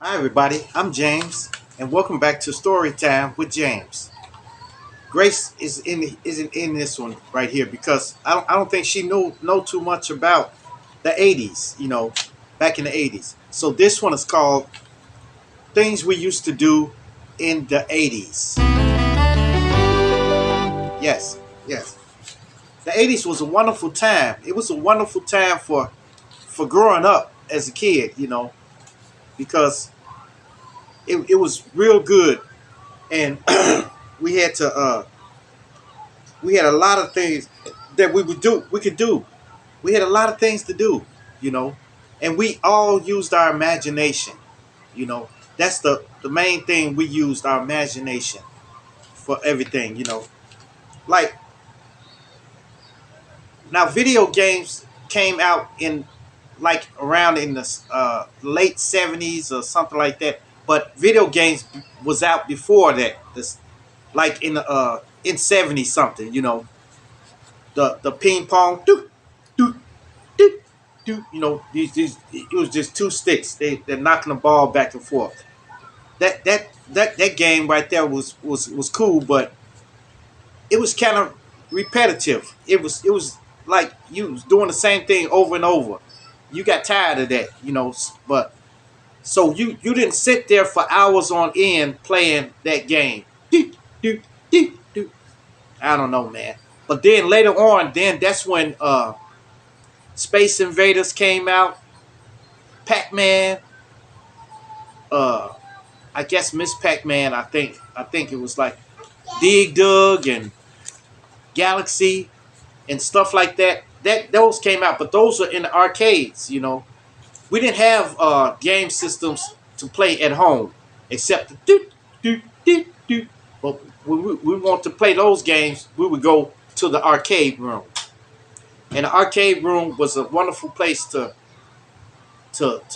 Hi, everybody. I'm James, and welcome back to Storytime with James. Grace isn't in this one right here because I don't think she know too much about the 80s. Back in the 80s. So this one is called Things We Used to Do in the 80s. Yes, yes. The 80s was a wonderful time. It was a wonderful time for growing up as a kid. Because it was real good, and we had to we had a lot of things that we could do. We had a lot of things to do, you know and we all used our imagination. That's the main thing. We used our imagination for everything. Like, now video games came out in, like, around in the late 70s or something like that, but video games was out before that. This, like, in 70 something. The ping pong, do do do. These it was just two sticks. They're knocking the ball back and forth. That game right there was cool, but it was kind of repetitive. It was like you was doing the same thing over and over. You got tired of that, but so you didn't sit there for hours on end playing that game. Do, do, do. I don't know, man. But then later on, then that's when Space Invaders came out, Pac-Man, uh, I guess Miss Pac-Man. I think it was like Dig Dug and Galaxy and stuff like that. Those came out, but those are in the arcades. We didn't have game systems to play at home except the do do do do. But when we want to play those games, we would go to the arcade room, and the arcade room was a wonderful place to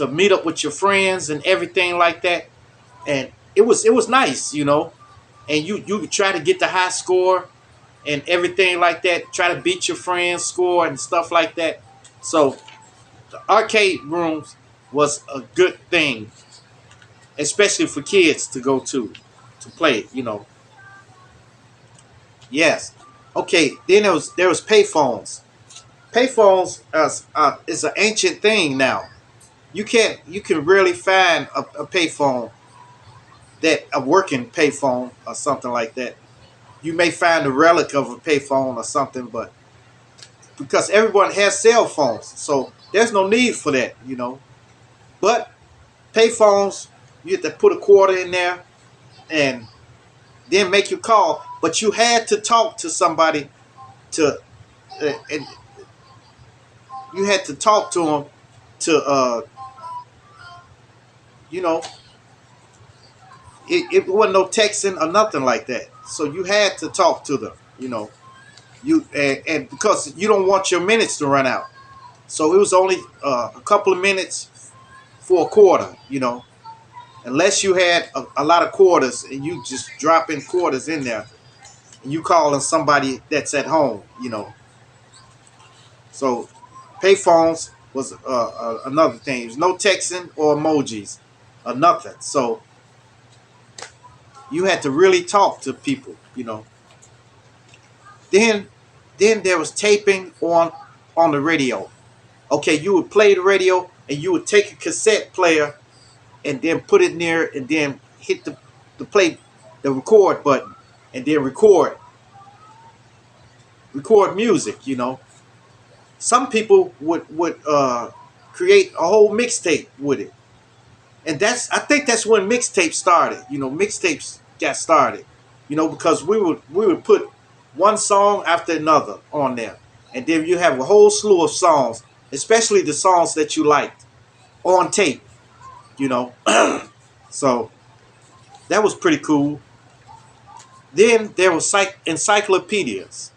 meet up with your friends and everything like that. And it was nice. And you could try to get the high score and everything like that, try to beat your friend's score and stuff like that. So the arcade rooms was a good thing, especially for kids to go to play. Yes. Okay, then there was payphones. Payphones is an ancient thing now. You can rarely find a payphone, that a working payphone or something like that. You may find a relic of a payphone or something, but because everyone has cell phones, so there's no need for that. But payphones, you have to put a quarter in there and then make your call. But you had to talk to somebody to, and you had to talk to them to, you know, it wasn't no texting or nothing like that. So you had to talk to them. And because you don't want your minutes to run out. So it was only a couple of minutes for a quarter. Unless you had a lot of quarters and you just dropping quarters in there and you calling somebody that's at home. So payphones was another thing. There's no texting or emojis or nothing. So you had to really talk to people. Then then there was taping on the radio. Okay, you would play the radio and you would take a cassette player and then put it near and then hit the play the record button and then record music. Some people would create a whole mixtape with it, and I think that's when mixtapes started. Mixtapes got started. Because we would put one song after another on there, and then you have a whole slew of songs, especially the songs that you liked, on tape. You know, so that was pretty cool. Then there was encyclopedias.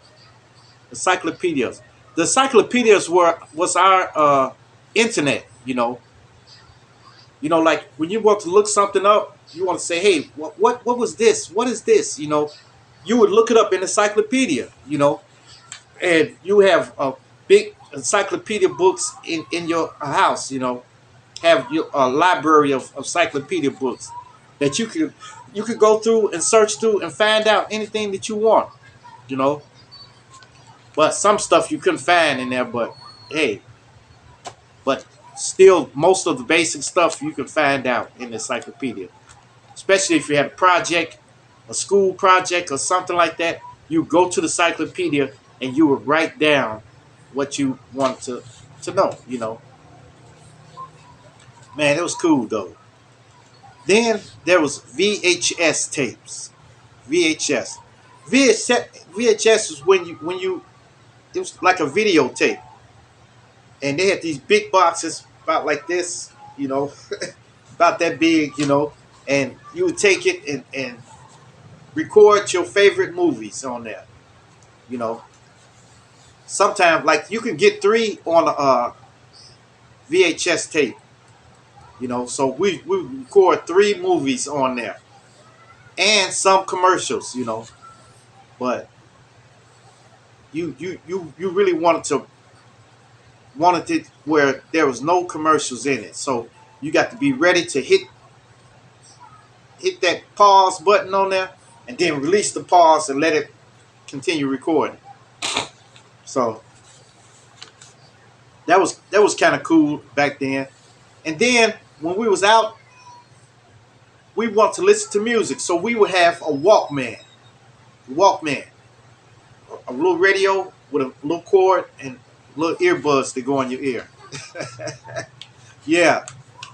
Encyclopedias. The encyclopedias was our internet. Like when you want to look something up, you want to say, "Hey, what was this? What is this?" You would look it up in encyclopedia. And you have big encyclopedia books in your house. have a library of encyclopedia books that you could go through and search through and find out anything that you want, you know. But some stuff you couldn't find in there, but hey, but still most of the basic stuff you can find out in the encyclopedia. Especially if you had a project, a school project or something like that, you go to the encyclopedia and you would write down what you want to know, you know. Man, it was cool though. Then there was VHS tapes. VHS. VHS was when you it was like a videotape. And they had these big boxes about like this, you know, about that big, you know, and you would take it and record your favorite movies on there, you know. Sometimes like you can get three on a VHS tape, you know. So we record three movies on there and some commercials, you know. But you really wanted it where there was no commercials in it. So you got to be ready to hit that pause button on there and then release the pause and let it continue recording. So that was kind of cool back then. And then when we was out, we want to listen to music, so we would have Walkman, a little radio with a little cord and little earbuds that go in your ear. Yeah,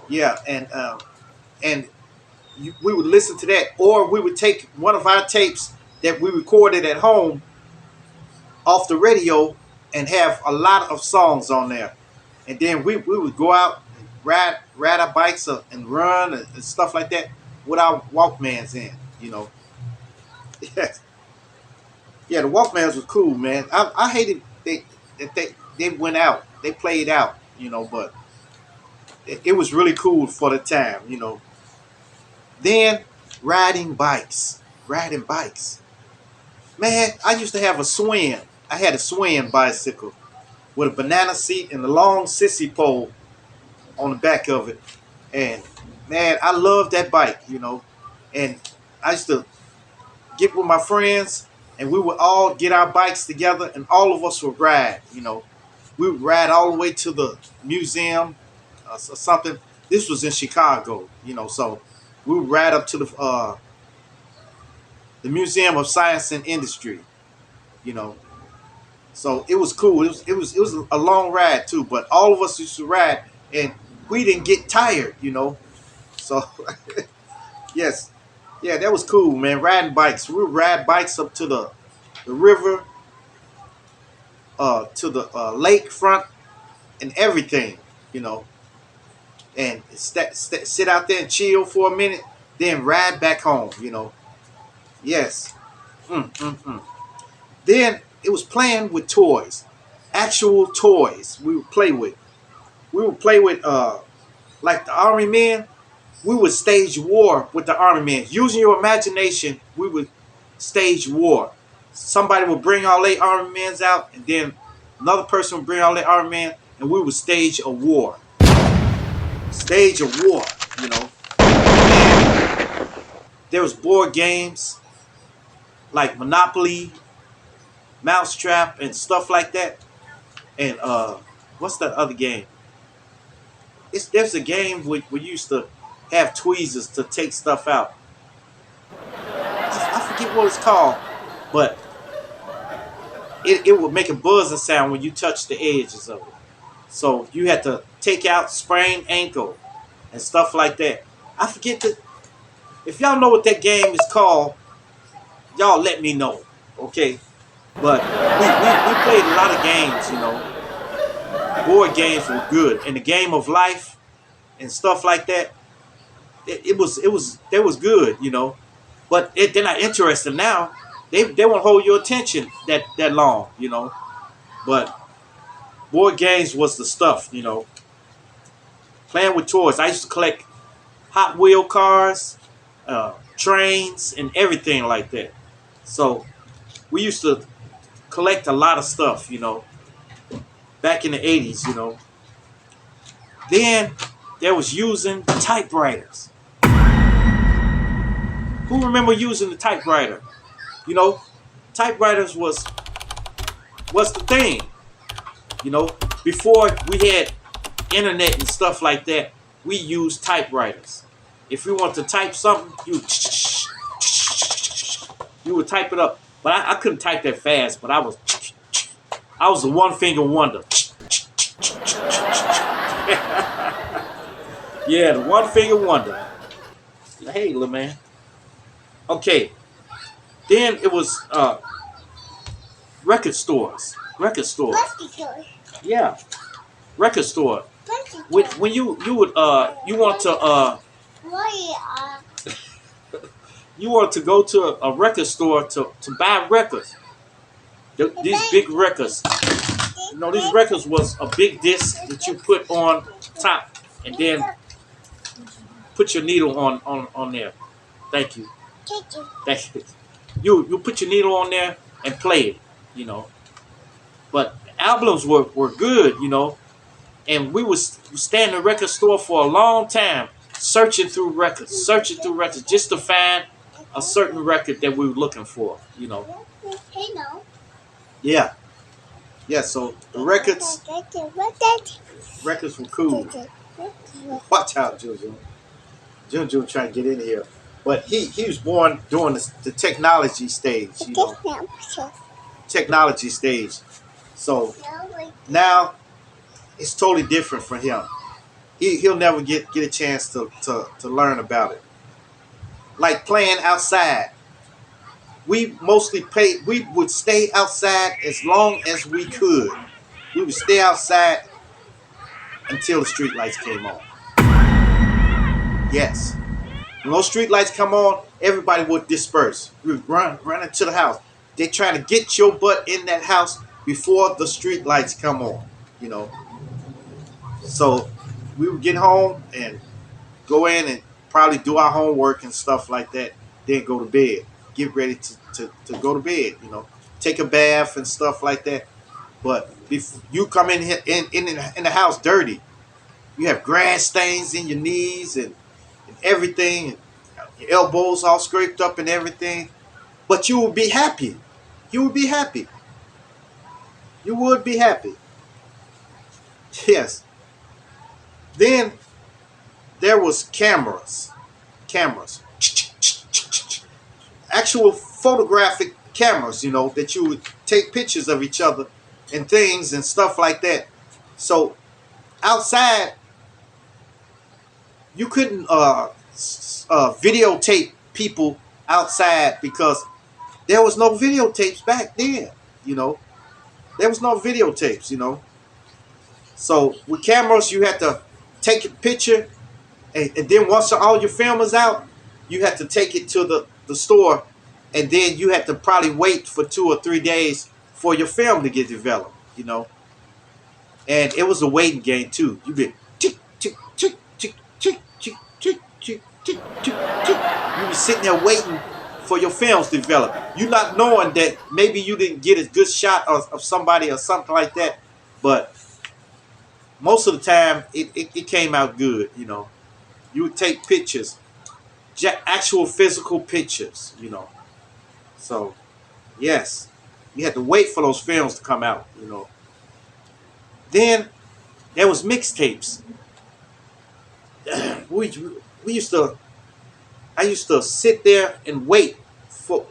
yeah, and we would listen to that, or we would take one of our tapes that we recorded at home off the radio and have a lot of songs on there, and then we would go out and ride our bikes up and run and stuff like that with our Walkmans in, you know. Yes, yeah, the Walkmans was cool, man. I hated they went out, they played out, you know, but it was really cool for the time, you know. Then riding bikes. Man, I used to have a swing. I had a swing bicycle with a banana seat and a long sissy pole on the back of it. And man, I loved that bike, you know. And I used to get with my friends and we would all get our bikes together and all of us would ride, you know. We would ride all the way to the museum or something. This was in Chicago, you know, so we would ride up to the Museum of Science and Industry, you know. So it was cool. It was a long ride too, but all of us used to ride and we didn't get tired, you know. So yes, yeah, that was cool, man. Riding bikes. We would ride bikes up to the river, to the lake front, and everything, you know. And sit out there and chill for a minute, then ride back home, you know. Yes. Mm. Then it was playing with toys, actual toys. We would play with. We would play with like the army men. We would stage war with the army men. Using your imagination, we would stage war. Somebody would bring all their army men out, and then another person would bring all their army men, and we would stage a war. Stage a war, you know. And there was board games like Monopoly, Mousetrap, and stuff like that. And what's that other game? There's a game where we used to have tweezers to take stuff out. I forget what it's called, but it would make a buzzing sound when you touch the edges of it. So you had to take out sprained ankle and stuff like that. I forget that. If y'all know what that game is called, y'all let me know, okay? But we played a lot of games, you know. Board games were good, and the game of life and stuff like that. It was good, you know. But they're not interested now. They won't hold your attention that long, you know. But board games was the stuff, you know. Playing with toys. I used to collect Hot Wheel cars, trains, and everything like that. So we used to collect a lot of stuff, you know, back in the 80's, you know. Then They was using typewriters. Who remember using the typewriter? You know, typewriters was the thing. You know, before we had internet and stuff like that, we used typewriters. If we want to type something, you would type it up. But I couldn't type that fast. But I was a one finger wonder. Yeah, the one finger wonder. Hey, little man. Okay. Then it was record stores. Record stores. Yeah, record store. When you want to you want to go to a record store to buy records. These big records. You know, these records was a big disc that you put on top and then put your needle on there. Thank you. Thank you. You put your needle on there and play it, you know. But albums were good, you know. And we was stay in the record store for a long time, searching through records, just to find a certain record that we were looking for, you know. Yeah, yeah. So the records were cool. Watch out, Juju. Juju trying to get in here, but he was born during the technology stage, you know. Technology stage. So now it's totally different for him. He'll never get a chance to learn about it. Like playing outside. We mostly we would stay outside as long as we could. We would stay outside until the street lights came on. Yes. When those street lights come on, everybody would disperse. We would run into the house. They trying to get your butt in that house before the street lights come on, you know. So we would get home and go in and probably do our homework and stuff like that. Then go to bed. Get ready to go to bed, you know. Take a bath and stuff like that. But if you come in here in the house dirty, you have grass stains in your knees and everything, your elbows all scraped up and everything. But you will be happy. You would be happy. You would be happy. Yes. Then there was cameras. Cameras. Actual photographic cameras, you know, that you would take pictures of each other and things and stuff like that. So outside, you couldn't videotape people outside because there was no videotapes back then, you know. There was no videotapes, you know. So with cameras, you had to take a picture, and then once all your film is out, you had to take it to the store, and then you had to probably wait for 2 or 3 days for your film to get developed, you know. And it was a waiting game too. You be tick tick tick tick tick tick tick tick tick tick tick. You be sitting there waiting for your films to develop. You not knowing that maybe you didn't get a good shot of somebody or something like that, but most of the time it came out good, you know. You would take pictures, actual physical pictures, you know. So, yes, you had to wait for those films to come out, you know. Then there was mixtapes. we used to I used to sit there and wait for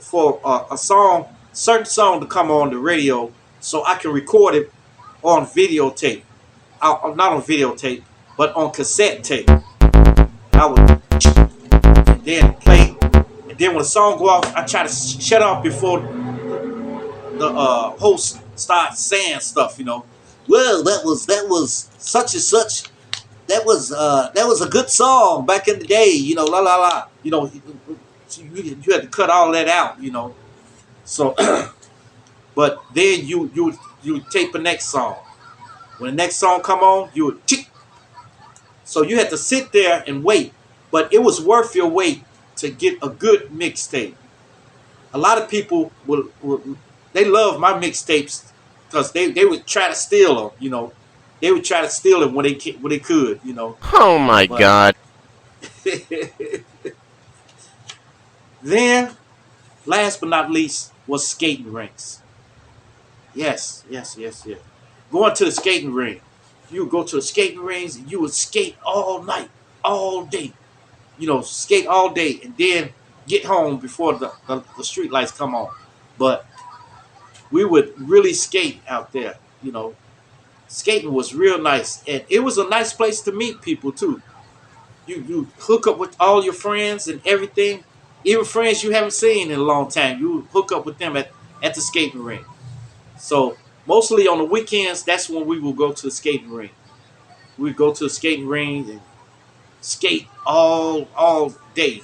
a certain song to come on the radio so I can record it on videotape. Not on videotape, but on cassette tape. I would and then play, and then when the song go off, I try to shut off before the host starts saying stuff. You know, well, that was such and such. That was a good song back in the day. You know, la la la. You know, you had to cut all that out. You know, so but then you tape the next song. When the next song come on, you would tick. So you had to sit there and wait, but it was worth your wait to get a good mixtape. A lot of people they love my mixtapes because they would try to steal them. You know, they would try to steal it when they could, Oh my But god. then, last but not least, was skating rinks. Yes, yes, yes, yes. Going to the skating ring. You would go to the skating rings and you would skate all night, all day. Skate all day and then get home before the street lights come on. But we would really skate out there. Skating was real nice, and it was a nice place to meet people too. You hook up with all your friends and everything, even friends you haven't seen in a long time. You hook up with them at the skating ring. So mostly on the weekends, that's when we will go to the skating ring. We go to the skating ring and skate all day.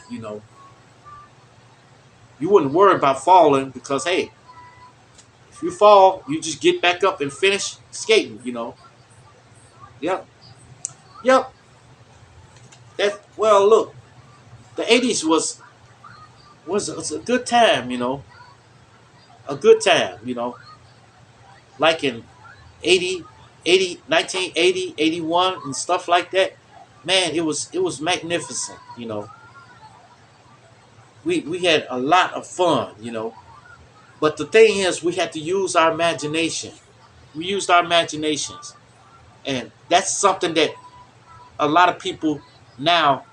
You wouldn't worry about falling because hey, if you fall, you just get back up and finish skating. Yep, yep. That well, look, the '80s was a good time. A good time. Like in 80, 80, 1980, 81, and stuff like that. Man, it was magnificent. We had a lot of fun. But the thing is, we had to use our imagination. We used our imaginations, and that's something that a lot of people now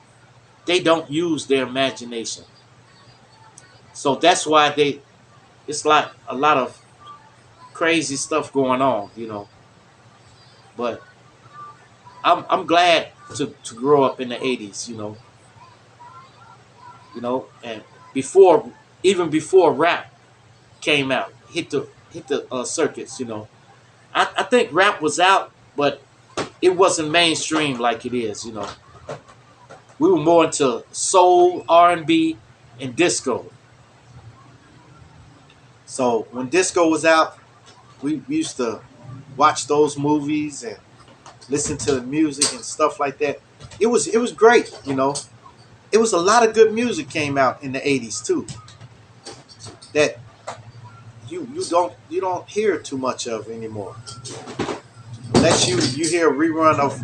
they don't use their imagination. So that's why it's like a lot of crazy stuff going on. But I'm glad to grow up in the '80s. And before even before rap came out, hit the circuits. I think rap was out, but it wasn't mainstream like it is. We were more into soul, R&B, and disco. So when disco was out, we used to watch those movies and listen to the music and stuff like that. It was great. It was a lot of good music came out in the '80s too. That you don't hear too much of anymore. Unless you hear a rerun of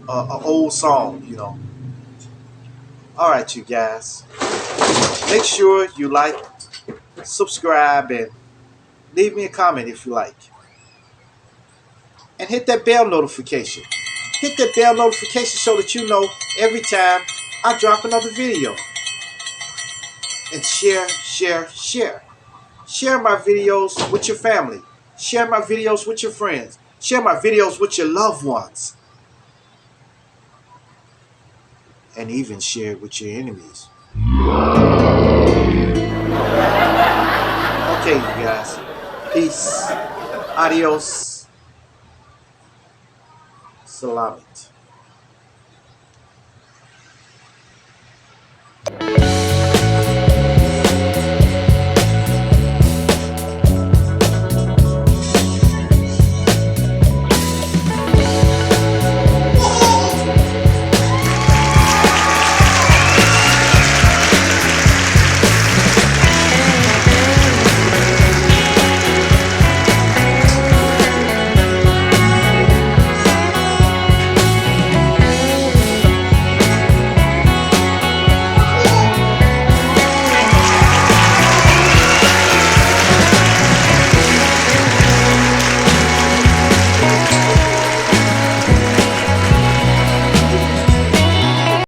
an old song. All right, you guys. Make sure you like, subscribe, and leave me a comment if you like. And hit that bell notification. Hit that bell notification so that you know every time I drop another video. And share, share, share. Share my videos with your family. Share my videos with your friends. Share my videos with your loved ones. And even share it with your enemies. Okay, you guys. Peace. Adios. Salamit.